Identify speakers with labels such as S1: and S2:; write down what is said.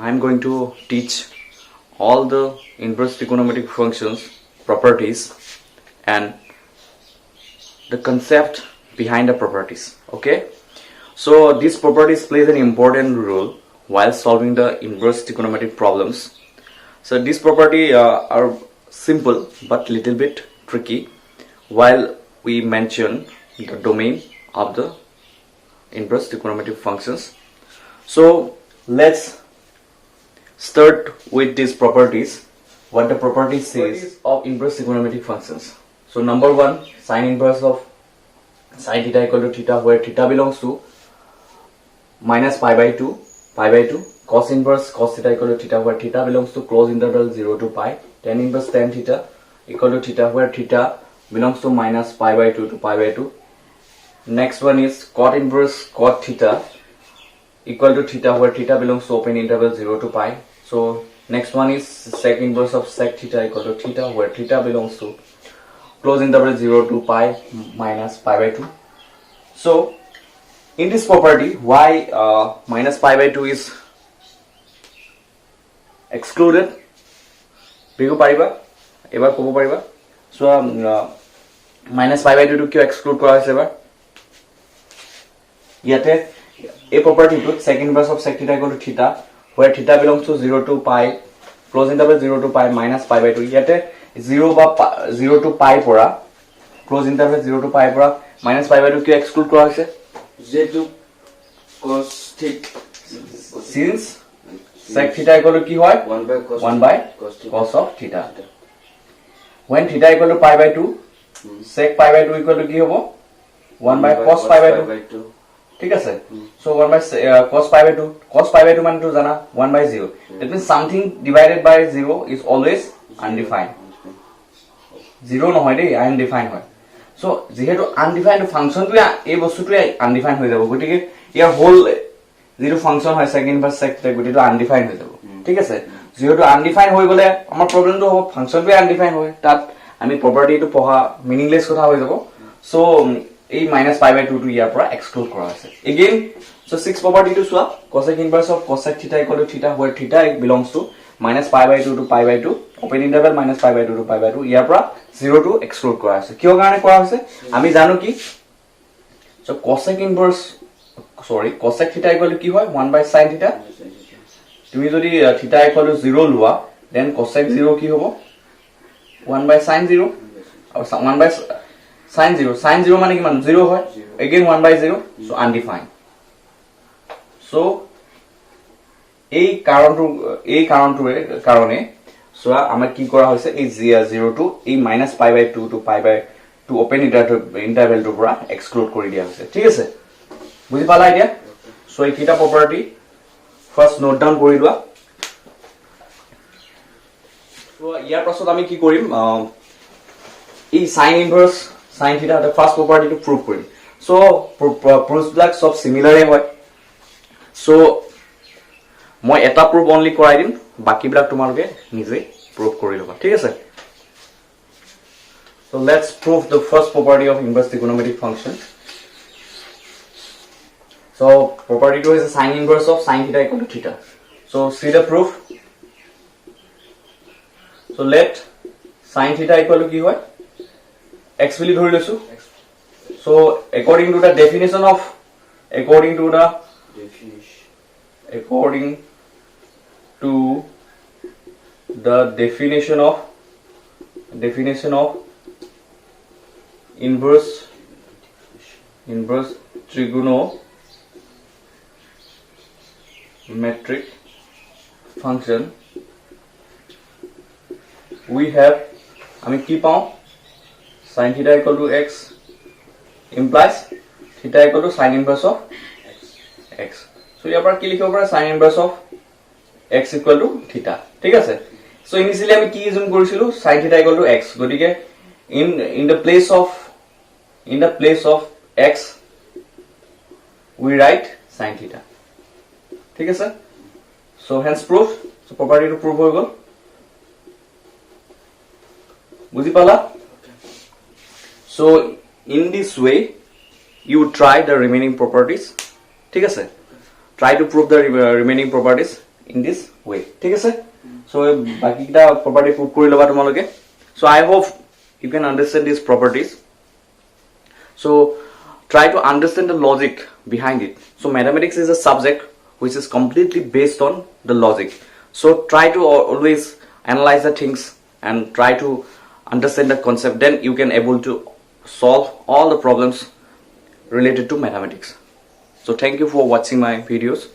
S1: I'm going to teach all the inverse trigonometric functions, properties, and the concept behind the properties. Okay, so these properties plays an important role while solving the inverse trigonometric problems. So these properties are simple but little bit tricky while we mention the domain of the inverse trigonometric functions. So let's start with these properties. What the property says of inverse trigonometric functions. So number one, sine inverse of sine theta equal to theta, where theta belongs to minus pi by 2, cos inverse cos theta equal to theta, where theta belongs to close interval 0 to pi, tan inverse tan theta equal to theta, where theta belongs to minus pi by 2 to pi by 2. Next one is cot inverse cot theta equal to theta, where theta belongs to open interval 0 to pi. So next one is sec inverse of sec theta equal to theta, where theta belongs to close interval 0 to pi minus pi by 2. So in this property, why minus pi by 2 is excluded? Bigo pariba, ebar kobo pariba. So minus pi by 2 to kyo exclude kora hoise ebar? Yate a property to sec inverse of sec theta equal to theta, where theta belongs to 0 to pi, close interval 0 to pi minus pi by 2. Yate 0 to pi pora, close interval 0 to pi pora minus pi by 2 kyo exclude kora hoise?
S2: Z2 cos theta,
S1: Since sec theta equal to ki hoy? 1 by cos of theta. When theta equal to pi by 2, sec pi by 2 equal to ki hobo? 1 by cos pi by 2. ठीक है sir. So 1 by cos pi by 2. Cos pi by 2 मान तो जाना 1 by 0. That means something divided by 0 is always undefined. 0 no hoy dei, undefined hoy. So যেহেতু undefined function to এই বস্তুটো undefined হৈ যাব, গতিকে ইয়াৰ হোল যেটো ফাংশন হয় sec inverse sec theta গতিটো undefined হৈ যাব. ঠিক আছে, যেহেতু undefined হৈ গলে আমাৰ প্ৰবলেমটো হ'ব ফাংশনটো undefined হয়, তাত আমি প্ৰপাৰ্টিটো পঢ়া মিনিংলেস কথা হৈ যাব. So এই minus pi by 2 to ইয়াৰ পৰা exclude কৰা হৈছে. Again, so 6 property to চোৱা, cosec inverse of cosec theta equal to theta, where theta belongs to minus pi by 2 to pi by 2, open interval minus pi by 2 to pi by 2, ইয়াৰ পৰা 0 to exclude কৰা হৈছে. কিয় কাৰণে কৰা হৈছে আমি জানো কি? So cosec theta equal to কি হয়? 1 by sin theta. তুমি যদি theta equal to 0 লোৱা, then cosec 0 কি হ'ব? 1 by sin 0. আৰু 1 by sin 0. Sin 0 মানে কিমান? 0 হয়. Again 1 by 0. So undefined. So এই কাৰণটোৰ কাৰণে সোয়া আমাৰ কি কৰা হৈছে, এই 0 to এই minus pi by 2 to pi by 2 open interval টোৰ পৰা exclude কৰি দিয়া হৈছে. ঠিক আছে, বুজি পালা এতিয়া? So এই কিটা property first note down কৰি লোৱা. So ইয়াৰ পাছত আমি কি কৰিম, এই sin inverse sin theta the first property to prove কৰিম. So proofs বিলাক সব similar হয়. So মই এটা proof only কৰাই দিম, বাকি বিলাক তোমালোকে নিজে prove কৰি লবা. ঠিক আছে? So let's prove the first property of inverse trigonometric function. So property 2 is a sin inverse of sin theta equal to theta. So see the proof. So let sin theta equal to কি হয়? X বুলি ধৰি লৈছো. So according to the definition of inverse trigonometric function, we have আমি কি পাও, sin theta equal to x implies theta equal to sin inverse of x. So ইয়াৰ পৰা কি লিখিব পাৰা, sin inverse of x equal to theta. ঠিক আছে? So initially আমি কি assume কৰিছিলো, sin theta equal to x, গতিকে in the place of x we write sin theta. ঠিক আছে? So hence proof. So property to prove হৈ গল. বুজি পালা? So in this way you try the remaining properties. ঠিক আছে? Try to prove the remaining properties. in this way. ঠিক আছে? So বাকিটা property prove কৰি লবা তোমালোকে. So I hope you can understand these properties. So try to understand the logic behind it. So mathematics is a subject which is completely based on the logic. So try to always analyze the things and try to understand the concept, then you can able to solve all the problems related to mathematics. So thank you for watching my videos.